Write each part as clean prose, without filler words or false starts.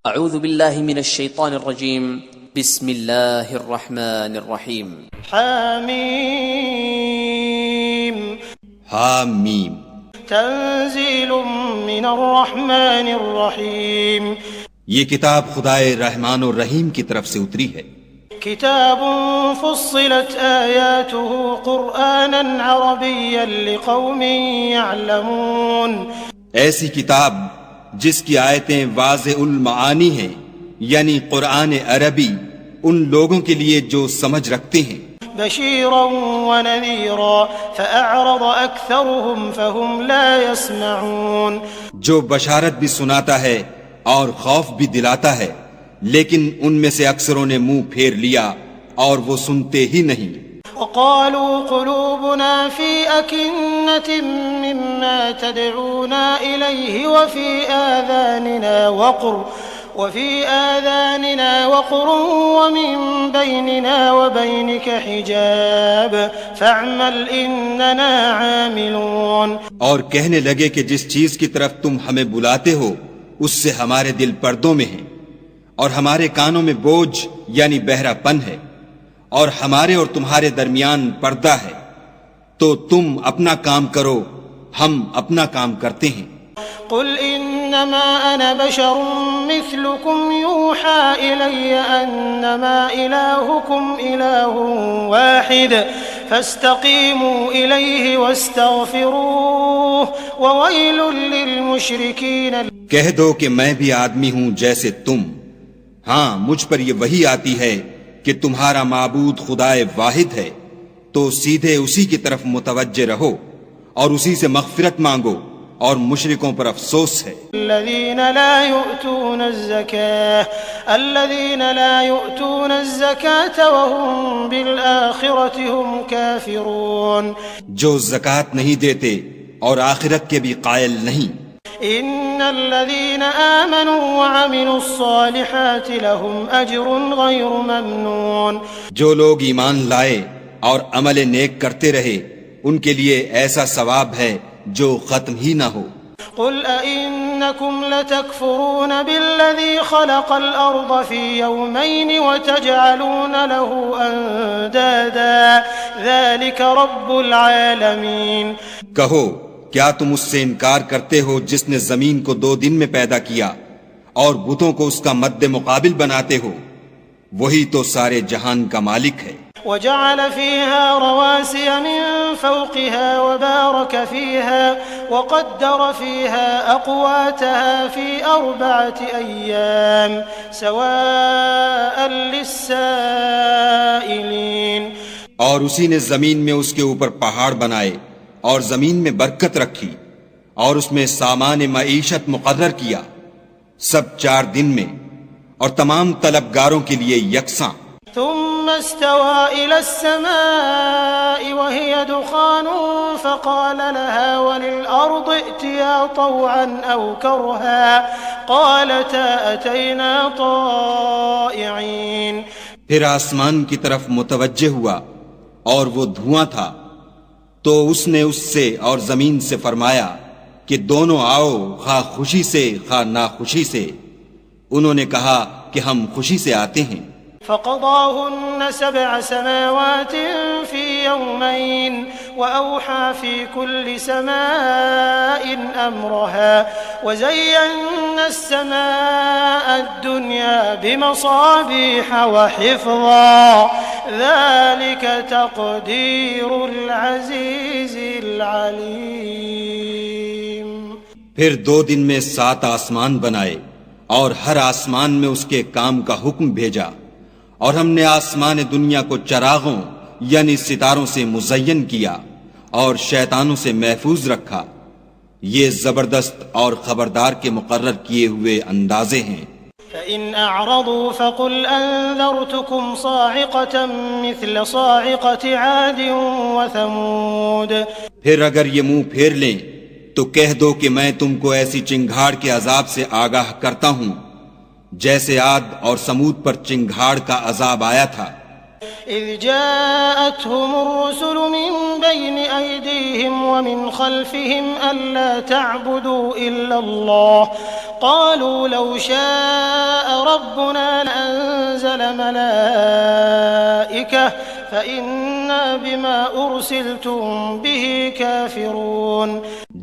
اعوذ باللہ من الشیطان الرجیم بسم اللہ الرحمن الرحیم حامیم حامیم تنزیل من الرحمن الرحیم یہ کتاب خدائے رحمان الرحیم کی طرف سے اتری ہے. کتاب فصلت آیاته قرآنا عربیا لقوم يعلمون ایسی کتاب جس کی آیتیں واضح المعانی ہیں، یعنی قرآن عربی ان لوگوں کے لیے جو سمجھ رکھتے ہیں. بشيرا ونذيرا فأعرض أكثرهم فهم لا يسمعون جو بشارت بھی سناتا ہے اور خوف بھی دلاتا ہے، لیکن ان میں سے اکثروں نے منہ پھیر لیا اور وہ سنتے ہی نہیں. وقالوا قلوبنا في أكنة مما تدعونا إليه وفي آذاننا وقر ومن بيننا وبينك حجاب فاعمل إننا عاملون. اور کہنے لگے کہ جس چیز کی طرف تم ہمیں بلاتے ہو اس سے ہمارے دل پردوں میں ہیں اور ہمارے کانوں میں بوجھ یعنی بہرا پن ہے اور ہمارے اور تمہارے درمیان پردہ ہے، تو تم اپنا کام کرو، ہم اپنا کام کرتے ہیں. قل انما انا بشر مثلكم يوحى الي انما الهكم اله واحد فاستقيموا اليه واستغفروه وويل للمشركين. کہہ دو کہ میں بھی آدمی ہوں جیسے تم، ہاں مجھ پر یہ وحی آتی ہے کہ تمہارا معبود خدائے واحد ہے، تو سیدھے اسی کی طرف متوجہ رہو اور اسی سے مغفرت مانگو، اور مشرکوں پر افسوس ہے. الذين لا يؤتون الزكاة وهم بالآخرة هم كافرون. جو زکوٰۃ نہیں دیتے اور آخرت کے بھی قائل نہیں. ان الذين آمنوا وعملوا الصالحات لهم اجر غير ممنون. جو لوگ ایمان لائے اور عمل نیک کرتے رہے ان کے لیے ایسا ثواب ہے جو ختم ہی نہ ہو. قل أئنكم لتكفرون بالذي خلق الأرض في يومين وتجعلون له أندادا ذلك رب العالمين. کہو کیا تم اس سے انکار کرتے ہو جس نے زمین کو 2 دن میں پیدا کیا اور بتوں کو اس کا مد مقابل بناتے ہو؟ وہی تو سارے جہان کا مالک ہے. وجعل فيها رواسي من فوقها وبارك فيها وقدر فيها أقواتها في 4 أيام سواء للسائلين. اور اسی نے زمین میں اس کے اوپر پہاڑ بنائے اور زمین میں برکت رکھی اور اس میں سامان معیشت مقرر کیا، سب 4 دن میں اور تمام طلبگاروں کے لیے یکساں. ثم استوى إلى السماء وهي دخان فقال لها وللأرض ائتيا طوعا أو كرها قالتا أتينا طائعين. پھر آسمان کی طرف متوجہ ہوا اور وہ دھواں تھا، تو اس نے اس سے اور زمین سے فرمایا کہ دونوں آؤ، خواہ خوشی سے خواہ ناخوشی سے. انہوں نے کہا کہ ہم خوشی سے آتے ہیں. فقضاهن 7 سماوات في يومين وأوحى في كل سماء أمرها وزينا السماء الدنيا بمصابيح وحفظا ذلك تقدير العزيز العليم. پھر 2 دن میں 7 آسمان بنائے اور ہر آسمان میں اس کے کام کا حکم بھیجا، اور ہم نے آسمان دنیا کو چراغوں یعنی ستاروں سے مزین کیا اور شیطانوں سے محفوظ رکھا. یہ زبردست اور خبردار کے مقرر کیے ہوئے اندازے ہیں. فَإِنْ أَعْرَضُوا فَقُلْ أَنذَرْتُكُمْ صَاعِقَةً مِثْلَ صَاعِقَةِ عَادٍ وَثَمُودَ. پھر اگر یہ منہ پھیر لیں تو کہہ دو کہ میں تم کو ایسی چنگھاڑ کے عذاب سے آگاہ کرتا ہوں جیسے عاد اور سمود پر چنگھاڑ کا عذاب آیا تھا. اذ جاءتهم الرسل من بين ايديهم ومن خلفهم الا تعبدوا الا الله قالوا لو شاء ربنا لأنزل ملائكة فإنا بما أرسلتم به كافرون.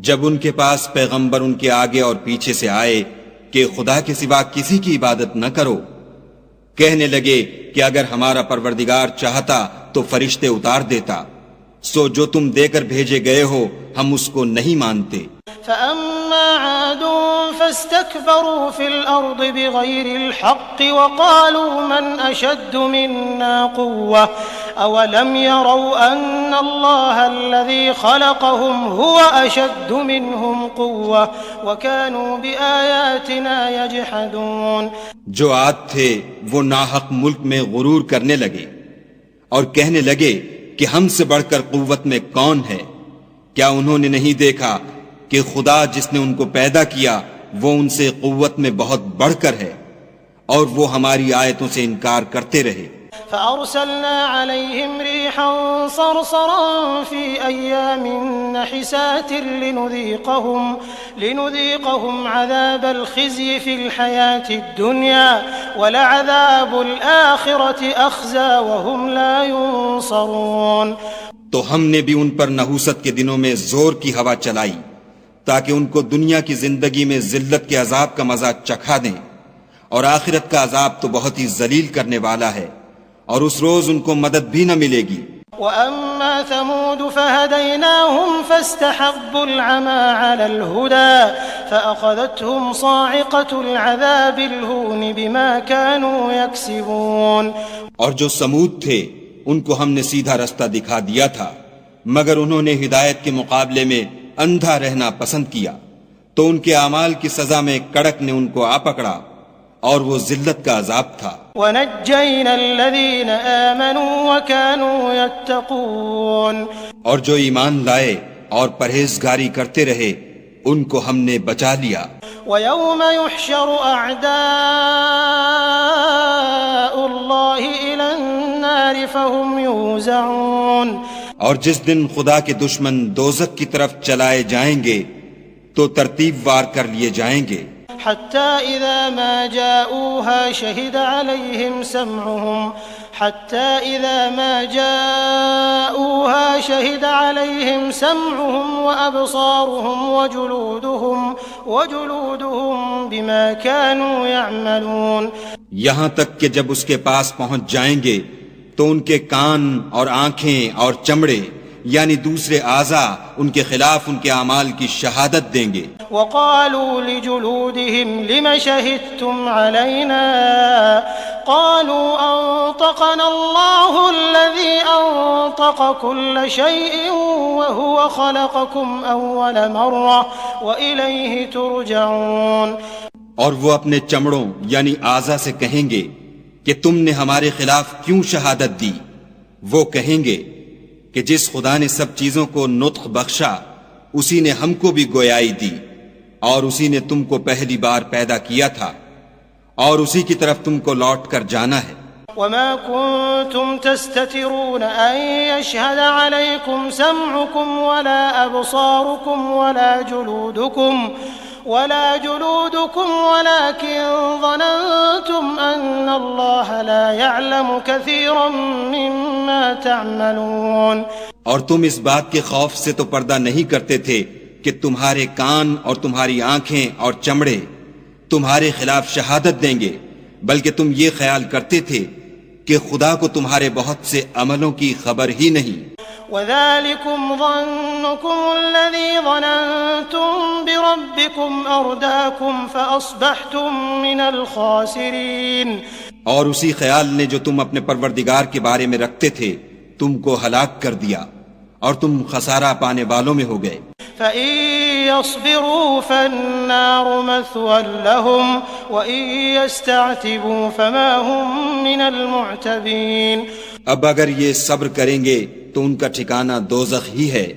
جب ان کے پاس پیغمبر ان کے آگے اور پیچھے سے آئے کہ خدا کے سوا کسی کی عبادت نہ کرو، کہنے لگے کہ اگر ہمارا پروردگار چاہتا تو فرشتے اتار دیتا، سو جو تم دے کر بھیجے گئے ہو ہم اس کو نہیں مانتے. فأما عاد فاستكبروا في الأرض بغير الحق وقالوا من أشد منا قوة أولم يروا أن الله الذي خلقهم هو أشد منهم قوة وكانوا بآياتنا يجحدون. جو عاد تھے وہ ناحق ملک میں غرور کرنے لگے اور کہنے لگے کہ ہم سے بڑھ کر قوت میں کون ہے. کیا انہوں نے نہیں دیکھا کہ خدا جس نے ان کو پیدا کیا وہ ان سے قوت میں بہت بڑھ کر ہے اور وہ ہماری آیتوں سے انکار کرتے رہے. فأرسلنا عليهم ريحا صرصرا في أيام نحسات لنذيقهم عذاب الخزي في الحياة الدنيا ولعذاب الآخرة أخزى وهم لا ينصرون. تو ہم نے بھی ان پر نحوست کے دنوں میں زور کی ہوا چلائی تاکہ ان کو دنیا کی زندگی میں ذلت کے عذاب کا مزہ چکھا دیں، اور آخرت کا عذاب تو بہت ہی ذلیل کرنے والا ہے اور اس روز ان کو مدد بھی نہ ملے گی. وَأَمَّا ثَمُودُ فَهَدَيْنَاهُمْ فَاسْتَحَبُّوا الْعَمَى عَلَى الْهُدَى فَأَخَذَتْهُمْ صَاعِقَةُ الْعَذَابِ الْهُونِ بِمَا كَانُوا يَكْسِبُونَ. اور جو سمود تھے ان کو ہم نے سیدھا رستہ دکھا دیا تھا، مگر انہوں نے ہدایت کے مقابلے میں اندھا رہنا پسند کیا تو ان کے اعمال کی سزا میں کڑک نے ان کو آ پکڑا اور وہ ذلت کا عذاب تھا. وَنَجَّيْنَا الَّذِينَ آمَنُوا وَكَانُوا يَتَّقُونَ. اور جو ایمان لائے اور پرہیزگاری کرتے رہے ان کو ہم نے بچا لیا. وَيَوْمَ يُحْشَرُ أَعْدَاءُ اللَّهِ إِلَى النَّارِ فَهُمْ يُوزَعُونَ. اور جس دن خدا کے دشمن دوزخ کی طرف چلائے جائیں گے تو ترتیب وار کر لیے جائیں گے. حتى إذا ما جاءوها شهد عليهم سمعهم وأبصارهم وجلودهم بما كانوا يعملون. یہاں تک کہ جب اس کے پاس پہنچ جائیں گے تو ان کے کان اور آنکھیں اور چمڑے یعنی دوسرے اعضاء ان کے خلاف ان کے اعمال کی شہادت دیں گے. وقالوا لجلودهم لم شهدتم علينا قالوا أنطقنا الله الذي أنطق كل شيء وهو خلقكم أول مرة وإليه ترجعون. اور وہ اپنے چمڑوں یعنی اعضاء سے کہیں گے کہ تم نے ہمارے خلاف کیوں شہادت دی؟ وہ کہیں گے کہ جس خدا نے سب چیزوں کو نطق بخشا اسی نے ہم کو بھی گویائی دی اور اسی نے تم کو پہلی بار پیدا کیا تھا اور اسی کی طرف تم کو لوٹ کر جانا ہے. وما كنتم تستترون أن يشهد عليكم سمعكم ولا أبصاركم ولا جلودكم ولكن ظننتم أن الله لا يعلم كثيرا مما تعملون. اور تم اس بات کے خوف سے تو پردہ نہیں کرتے تھے کہ تمہارے کان اور تمہاری آنکھیں اور چمڑے تمہارے خلاف شہادت دیں گے، بلکہ تم یہ خیال کرتے تھے کہ خدا کو تمہارے بہت سے عملوں کی خبر ہی نہیں. وَذَلِكُمْ ظَنُّكُمُ الَّذِي ظَنَنْتُمْ بِرَبِّكُمْ أَرْدَاكُمْ فَأَصْبَحْتُمْ مِنَ الْخَاسِرِينَ. اور اسی خیال نے جو تم اپنے پروردگار کے بارے میں رکھتے تھے تم کو ہلاک کر دیا اور تم خسارہ پانے والوں میں ہو گئے. فَإِن يَصْبِرُوا فَالنَّارُ مَثْوًى لَهُمْ وَإِن يَسْتَعْتِبُوا فَمَا هُمْ مِنَ الْمُعْتَبِينَ. اب اگر یہ صبر کریں گے تو ان کا ٹھکانہ دوزخ ہی ہے،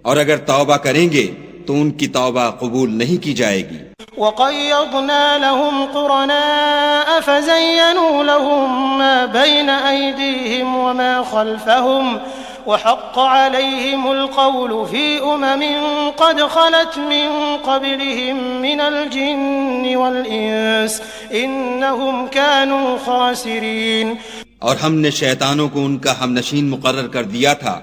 اور اگر توبہ کریں گے تو ان کی توبہ قبول نہیں کی جائے گی. وَقَيَّضْنَا لَهُمْ قُرَنَاءَ فَزَيَّنُوا لَهُم مَّا بَيْنَ أَيْدِيهِمْ وَمَا خَلْفَهُمْ وحق عليهم القول في قد خلت من قبلهم من الجن والإنس إنهم كانوا خاسرين. اور ہم نے شیطانوں کو ان کا ہم نشین مقرر کر دیا تھا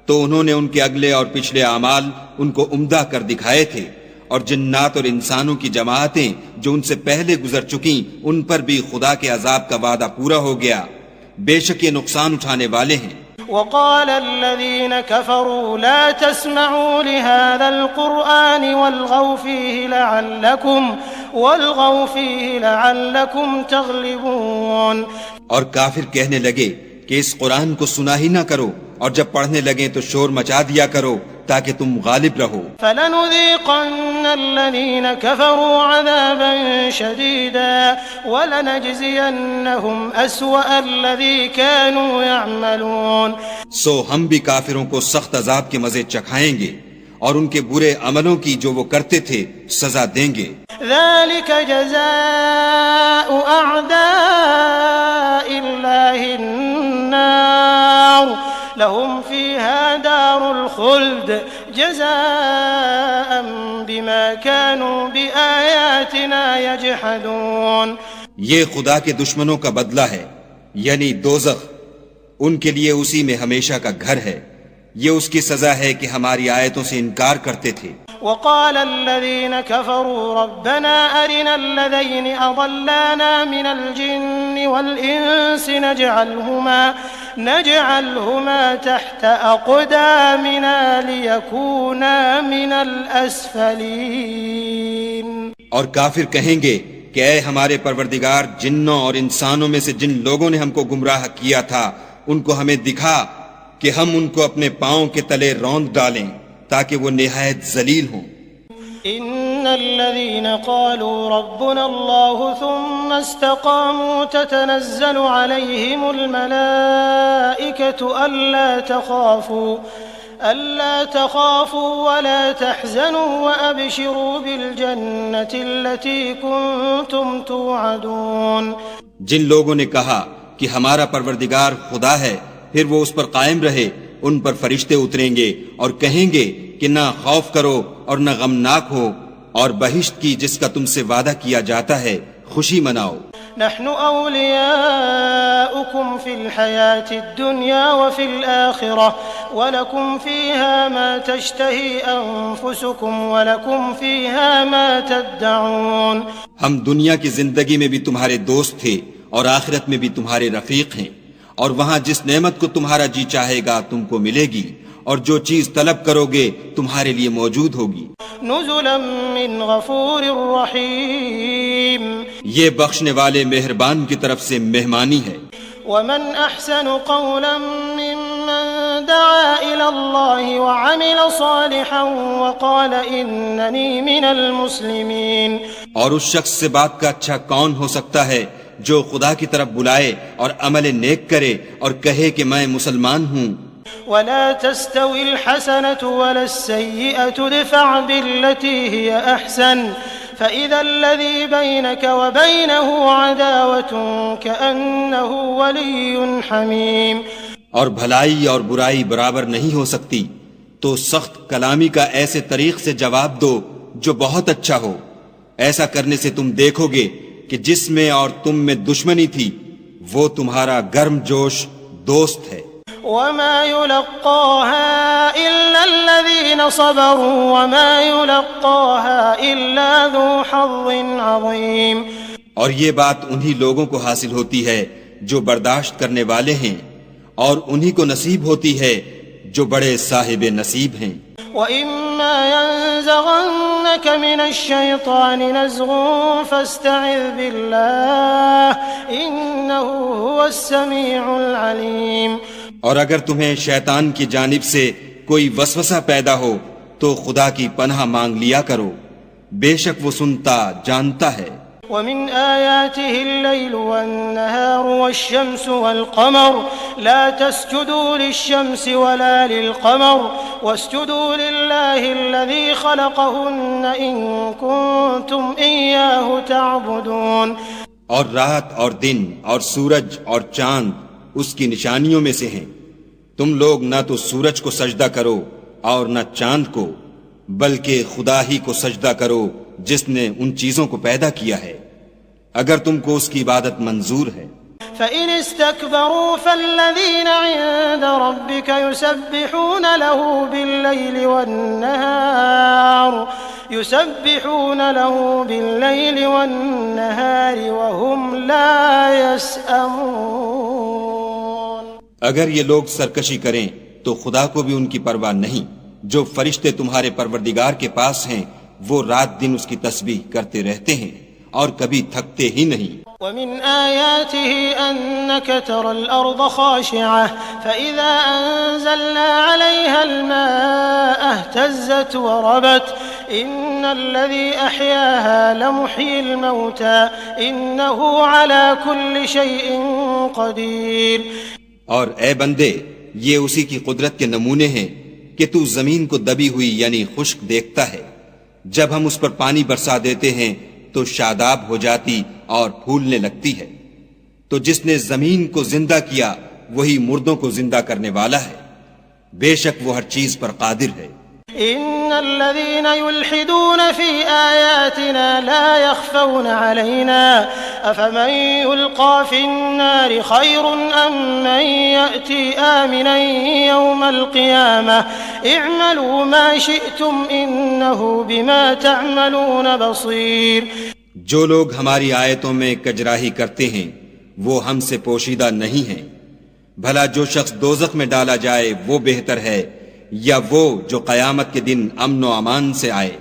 تو انہوں نے ان کے اگلے اور پچھلے اعمال ان کو عمدہ کر دکھائے تھے، اور جنات اور انسانوں کی جماعتیں جو ان سے پہلے گزر چکیں ان پر بھی خدا کے عذاب کا وعدہ پورا ہو گیا، بے شک یہ نقصان اٹھانے والے ہیں. وقال الذين كفروا لا تسمعوا لهذا القرآن والغوا فيه لعلكم تغلبون. اور کافر کہنے لگے کہ اس قرآن کو سنا ہی نہ کرو، اور جب پڑھنے لگیں تو شور مچا دیا کرو تاکہ تم غالب رہو. فلنذيقن الذين كفروا عذابا شديدا ولنجزينهم أسوأ الذي كانوا يعملون. سو ہم بھی کافروں کو سخت عذاب کے مزے چکھائیں گے اور ان کے برے عملوں کی جو وہ کرتے تھے سزا دیں گے. ذلك جزاء أعداء الله النار لهم فيها دار الخلد جزاء بما كانوا بآياتنا يجحدون. یہ خدا کے دشمنوں کا بدلہ ہے، یعنی دوزخ، ان کے لیے اسی میں ہمیشہ کا گھر ہے. یہ اس کی سزا ہے کہ ہماری آیتوں سے انکار کرتے تھے. وقال الذين كفروا ربنا أرنا الذين أضلانا من الجن والإنس نجعلهما تحت أقدامنا ليكونا من الأسفلين. اور کافر کہیں گے کہ اے ہمارے پروردگار، جنوں اور انسانوں میں سے جن لوگوں نے ہم کو گمراہ کیا تھا ان کو ہمیں دکھا کہ ہم ان کو اپنے پاؤں کے تلے روند ڈالیں تاکہ وہ نہایت ذلیل ہوں. ان الذين قالوا ربنا الله ثم استقاموا تتنزل عليهم الملائكة ألا تخافوا ولا تحزنوا وأبشروا بالجنة التي كنتم توعدون. جن لوگوں نے کہا کہ ہمارا پروردگار خدا ہے، پھر وہ اس پر قائم رہے، ان پر فرشتے اتریں گے اور کہیں گے کہ نہ خوف کرو اور نہ غمناک ہو، اور بہشت کی جس کا تم سے وعدہ کیا جاتا ہے خوشی مناؤ. نحن أولياؤكم في الحياة الدنيا وفي الآخرة ولكم فيها ما تشتهي أنفسكم ولكم فيها ما تدعون. ہم دنیا کی زندگی میں بھی تمہارے دوست تھے اور آخرت میں بھی تمہارے رفیق ہیں، اور وہاں جس نعمت کو تمہارا جی چاہے گا تم کو ملے گی، اور جو چیز طلب کرو گے تمہارے لیے موجود ہوگی. نزلا من غفور رحیم. یہ بخشنے والے مہربان کی طرف سے مہمانی ہے. ومن احسن قولا ممن دعا الى الله وعمل صالحا وقال انني من المسلمين. اور اس شخص سے بات کا اچھا کون ہو سکتا ہے جو خدا کی طرف بلائے اور عمل نیک کرے اور کہے کہ میں مسلمان ہوں. ولا تستوي الحسنة ولا السيئة ادفع بالتي هي أحسن فإذا الذي بينك وبينه عداوة كأنه ولي حميم. اور بھلائی اور برائی برابر نہیں ہو سکتی، تو سخت کلامی کا ایسے طریق سے جواب دو جو بہت اچھا ہو. ایسا کرنے سے تم دیکھو گے کہ جس میں اور تم میں دشمنی تھی وہ تمہارا گرم جوش دوست ہے. وما يلقاها إلا الذين صبروا وما يلقاها إلا ذو حظ عظيم. اور یہ بات انہی لوگوں کو حاصل ہوتی ہے جو برداشت کرنے والے ہیں، اور انہی کو نصیب ہوتی ہے جو بڑے صاحب نصیب ہیں. وَإِمَّا يَنزَغَنَّكَ مِنَ الشَّيْطَانِ نَزْغٌ فَاسْتَعِذْ بِاللَّهِ إِنَّهُ هُوَ السَّمِيعُ الْعَلِيمُ. اور اگر تمہیں شیطان کی جانب سے کوئی وسوسہ پیدا ہو تو خدا کی پناہ مانگ لیا کرو، بے شک وہ سنتا جانتا ہے. وَمِنْ آيَاتِهِ اللَّيْلُ وَالنَّهَارُ وَالشَّمْسُ وَالْقَمَرُ لَا تَسْجُدُوا لِلشَّمْسِ وَلَا لِلْقَمَرِ وَاسْجُدُوا لِلَّهِ الَّذِي خَلَقَهُنَّ إِن كُنتُمْ إِيَّاهُ تَعْبُدُونَ. اور رات اور دن اور سورج اور چاند اس کی نشانیوں میں سے ہیں، تم لوگ نہ تو سورج کو سجدہ کرو اور نہ چاند کو، بلکہ خدا ہی کو سجدہ کرو جس نے ان چیزوں کو پیدا کیا ہے، اگر تم کو اس کی عبادت منظور ہے۔ فَإِنِ اسْتَكْبَرُوا فَالَّذِينَ عِندَ رَبِّكَ يُسَبِّحُونَ لَهُ بِاللَّيْلِ وَالنَّهَارِ وَهُمْ لَا يَسْأَمُونَ۔ اگر یہ لوگ سرکشی کریں تو خدا کو بھی ان کی پرواہ نہیں۔ جو فرشتے تمہارے پروردگار کے پاس ہیں وہ رات دن اس کی تسبیح کرتے رہتے ہیں اور کبھی تھکتے ہی نہیں۔ وَمِنْ آيَاتِهِ أَنَّكَ تَرَى الْأَرْضَ خَاشِعَةً فَإِذَا أَنزَلْنَا عَلَيْهَا الْمَاءَ اهْتَزَّتْ وَرَبَتْ إِنَّ الَّذِي أَحْيَاهَا لَمُحْيِي الْمَوْتَى إِنَّهُ عَلَى كُلِّ شَيْءٍ قَدِيرٌ۔ اور اے بندے، یہ اسی کی قدرت کے نمونے ہیں کہ تو زمین کو دبی ہوئی یعنی خشک دیکھتا ہے، جب ہم اس پر پانی برسا دیتے ہیں تو شاداب ہو جاتی اور پھولنے لگتی ہے۔ تو جس نے زمین کو زندہ کیا وہی مردوں کو زندہ کرنے والا ہے، بے شک وہ ہر چیز پر قادر ہے۔ إن الذين يلحدون في آياتنا لا يخفون علينا أفمن يلقى في النار خير أم من يأتي آمنا يوم القيامة اعملوا ما شئتم إنه بما تعملون بصير۔ جو لوگ ہماری آیتوں میں کجراہی کرتے ہیں وہ ہم سے پوشیدہ نہیں ہیں، بھلا جو شخص دوزخ میں ڈالا جائے وہ بہتر ہے یا وہ جو قیامت کے دن امن و امان سے آئے؟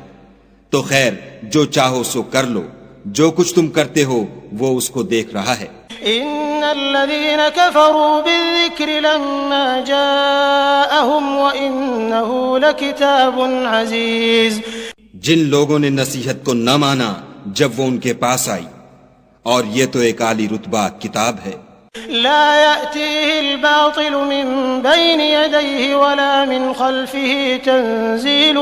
تو خیر جو چاہو سو کر لو، جو کچھ تم کرتے ہو وہ اس کو دیکھ رہا ہے۔ ان الذين كفروا بالذكر لما جاءهم وانه لكتاب عزيز۔ جن لوگوں نے نصیحت کو نہ مانا جب وہ ان کے پاس آئی، اور یہ تو ایک عالی رتبہ کتاب ہے۔ لا يأتيه الباطل من بين يديه ولا من خلفه تنزيل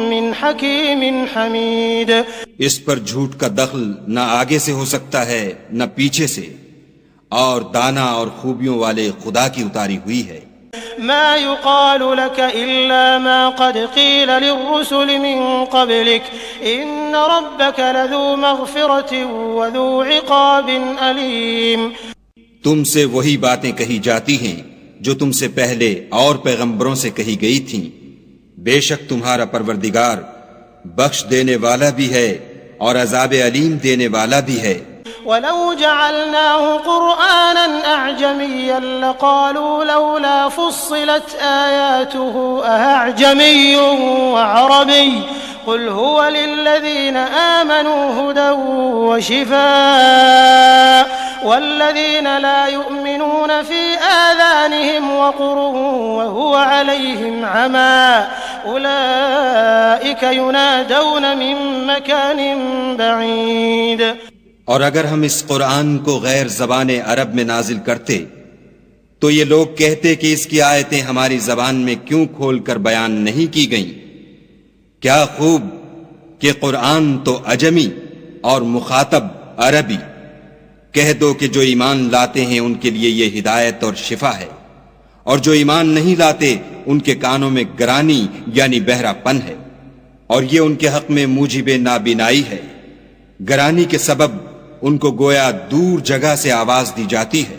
من حكيم حميد۔ اس پر جھوٹ کا دخل نہ آگے سے ہو سکتا ہے نہ پیچھے سے، اور دانا اور خوبیوں والے خدا کی اتاری ہوئی ہے۔ ما يقال لك إلا ما قد قيل للرسل من قبلك إن ربك لذو مغفرة وذو عقاب أليم۔ تم سے وہی باتیں کہی جاتی ہیں جو تم سے پہلے اور پیغمبروں سے کہی گئی تھیں، بے شک تمہارا پروردگار بخش دینے والا بھی ہے اور عذاب علیم دینے والا بھی ہے۔ وَلَوْ جَعَلْنَاهُ قُرْآنًا أَعْجَمِيًّا لَقَالُوا لَوْلَا فُصِّلَتْ آيَاتُهُ أَأَعْجَمِيٌّ وَعَرَبِيٌّ قُلْ هُوَ لِلَّذِينَ آمَنُوا هُدًى وَشِفَاءٌ وَالَّذِينَ لَا يُؤْمِنُونَ فِي آذَانِهِمْ وَقْرٌ وَهُوَ عَلَيْهِمْ عَمًى أُولَئِكَ يُنَادَوْنَ مِن مَّكَانٍ بَعِيدٍ۔ اور اگر ہم اس قرآن کو غیر زبان عرب میں نازل کرتے تو یہ لوگ کہتے کہ اس کی آیتیں ہماری زبان میں کیوں کھول کر بیان نہیں کی گئیں؟ کیا خوب کہ قرآن تو عجمی اور مخاطب عربی۔ کہہ دو کہ جو ایمان لاتے ہیں ان کے لیے یہ ہدایت اور شفا ہے، اور جو ایمان نہیں لاتے ان کے کانوں میں گرانی یعنی بہرا پن ہے، اور یہ ان کے حق میں موجب نابینائی ہے۔ گرانی کے سبب ان کو گویا دور جگہ سے آواز دی جاتی ہے۔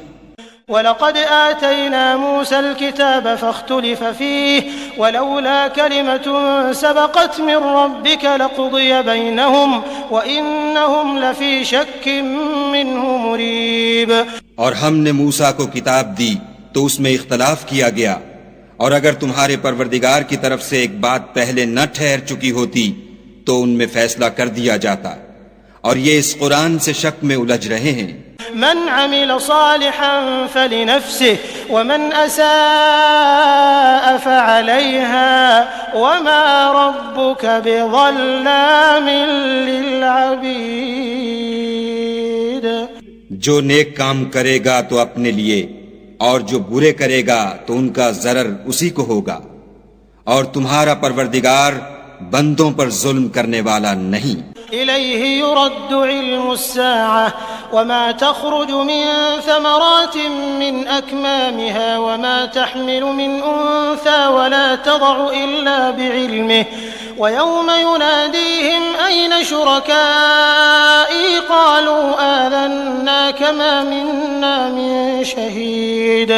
وَلَقَدْ آتَيْنَا مُوسَى الْكِتَابَ فَاخْتُلِفَ فِيهِ وَلَوْلَا كَلِمَةٌ سَبَقَتْ مِنْ رَبِّكَ لَقُضِيَ بَيْنَهُمْ وَإِنَّهُمْ لَفِي شَكٍّ مِّنْهُ مُرِيبٍ۔ اور ہم نے موسیٰ کو کتاب دی تو اس میں اختلاف کیا گیا، اور اگر تمہارے پروردگار کی طرف سے ایک بات پہلے نہ ٹھہر چکی ہوتی تو ان میں فیصلہ کر دیا جاتا، اور یہ اس قرآن سے شک میں الجھ رہے ہیں۔ من عمل صالحا فلنفسه ومن اساء فعليها وما ربك بظلام للعبيد۔ جو نیک کام کرے گا تو اپنے لیے، اور جو برے کرے گا تو ان کا ضرر اسی کو ہوگا، اور تمہارا پروردگار بندوں پر ظلم کرنے والا نہیں۔ إليه يرد علم الساعة وما تخرج من ثمرات من أكمامها وما تحمل من أنثى ولا تضع إلا بعلمه ويوم يناديهم أين شركائي قالوا آذناك ما منا من شهيد.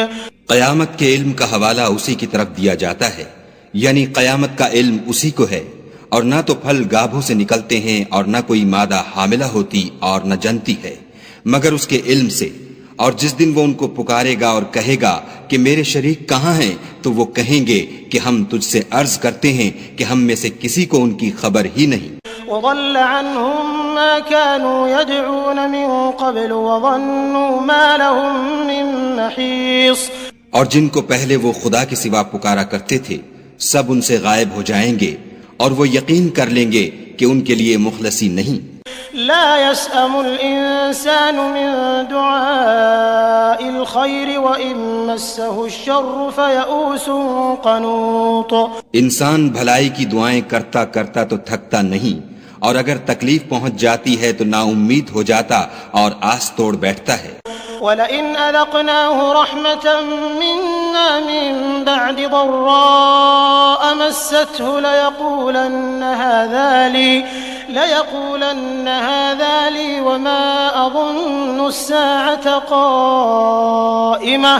قیامت کے علم کا حوالہ اسی کی طرف دیا جاتا ہے، یعنی قیامت کا علم اسی کو ہے، اور نہ تو پھل گابھوں سے نکلتے ہیں اور نہ کوئی مادہ حاملہ ہوتی اور نہ جنتی ہے مگر اس کے علم سے، اور جس دن وہ ان کو پکارے گا اور کہے گا کہ میرے شریک کہاں ہیں، تو وہ کہیں گے کہ ہم تجھ سے عرض کرتے ہیں کہ ہم میں سے کسی کو ان کی خبر ہی نہیں. وضل عنهم ما كانوا يدعون من قبل وظنوا ما لهم من محيص. اور جن کو پہلے وہ خدا کے سوا پکارا کرتے تھے سب ان سے غائب ہو جائیں گے اور وہ یقین کر لیں گے کہ ان کے لیے مخلصی نہیں. لا يسأم الإنسان من دعاء الخير وإن مسه الشر فيئوس قنوط. انسان بھلائی کی دعائیں کرتا کرتا تو تھکتا نہیں، اور اگر تکلیف پہنچ جاتی ہے تو نا امید ہو جاتا اور آس توڑ بیٹھتا ہے. وَلَئِنْ أَذَقْنَاهُ رَحْمَةً مِنَّا مِن بَعْدِ ضَرَّاءَ مَسَّتْهُ لَيَقُولَنَّ هَذَا لِي وَمَا أَظُنُّ السَّاعَةَ قَائِمَةً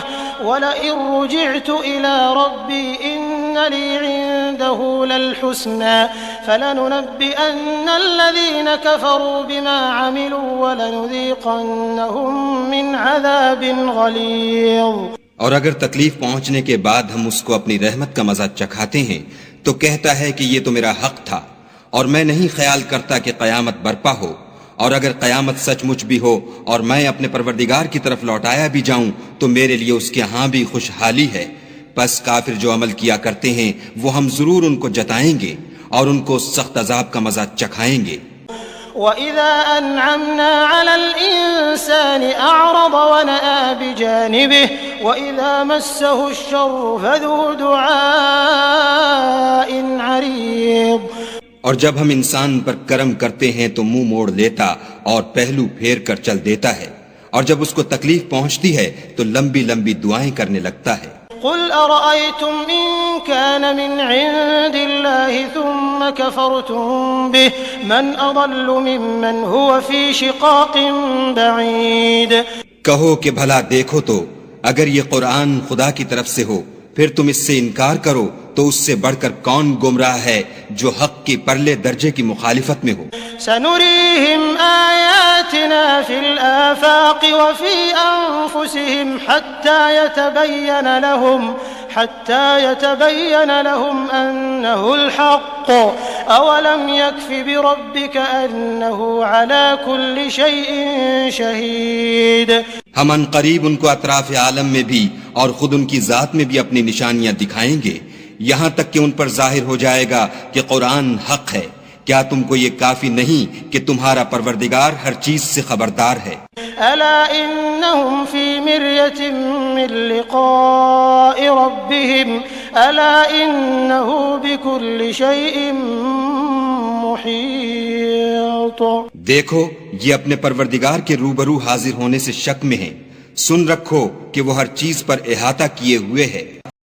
وَلَئِن رُّجِعْتُ إِلَىٰ رَبِّي إِنَّ لِي عِندَهُ لَلْحُسْنَىٰ فَلَنُنَبِّئَنَّ الَّذِينَ كَفَرُوا بِمَا عَمِلُوا وَلَنُذِيقَنَّهُم مِّنْ عَذَابٍ غَلِيظٍ. اور اگر تکلیف پہنچنے کے بعد ہم اس کو اپنی رحمت کا مزہ چکھاتے ہیں تو کہتا ہے کہ یہ تو میرا حق تھا اور میں نہیں خیال کرتا کہ قیامت برپا ہو، اور اگر قیامت سچ مچ بھی ہو اور میں اپنے پروردگار کی طرف لوٹایا بھی جاؤں تو میرے لیے اس کے ہاں بھی خوشحالی ہے. بس کافر جو عمل کیا کرتے ہیں وہ ہم ضرور ان کو جتائیں گے اور ان کو سخت عذاب کا مزہ چکھائیں گے. وَإِذَا أَنْعَمْنَا عَلَى الْإِنسَانِ أَعْرَضَ وَنَأَىٰ بِجَانِبِهِ وَإِذَا مَسَّهُ الشَّرُّ فَذُو دُعَاءٍ عَرِيضٍ. اور جب ہم انسان پر کرم کرتے ہیں تو منہ موڑ لیتا اور پہلو پھیر کر چل دیتا ہے، اور جب اس کو تکلیف پہنچتی ہے تو لمبی لمبی دعائیں کرنے لگتا ہے. قل أرأيتم إن كان من عند الله ثم كفرتم به من أضل ممن هو في شقاق بعيد. کہو کہ بھلا دیکھو تو اگر یہ قرآن خدا کی طرف سے ہو پھر تم اس سے انکار کرو تو اس سے بڑھ کر کون گمراہ ہے جو حق کے پرلے درجے کی مخالفت میں ہو. سنريهم آياتنا في الآفاق وفي أنفسهم حتى يتبين لهم أنه الحق أولم يكف بربك أنه على كل شيء شهيد. ہم ان قریب ان کو اطراف عالم میں بھی اور خود ان کی ذات میں بھی اپنی نشانیاں دکھائیں گے یہاں تک کہ ان پر ظاہر ہو جائے گا کہ قرآن حق ہے. کیا تم کو یہ کافی نہیں کہ تمہارا پروردگار ہر چیز سے خبردار ہے؟ الا انہم فی مریۃ من لقاء ربہم الا انہ بکل شیء محیط. دیکھو یہ اپنے پروردگار کے روبرو حاضر ہونے سے شک میں ہیں، سن رکھو کہ وہ ہر چیز پر احاطہ کیے ہوئے ہے.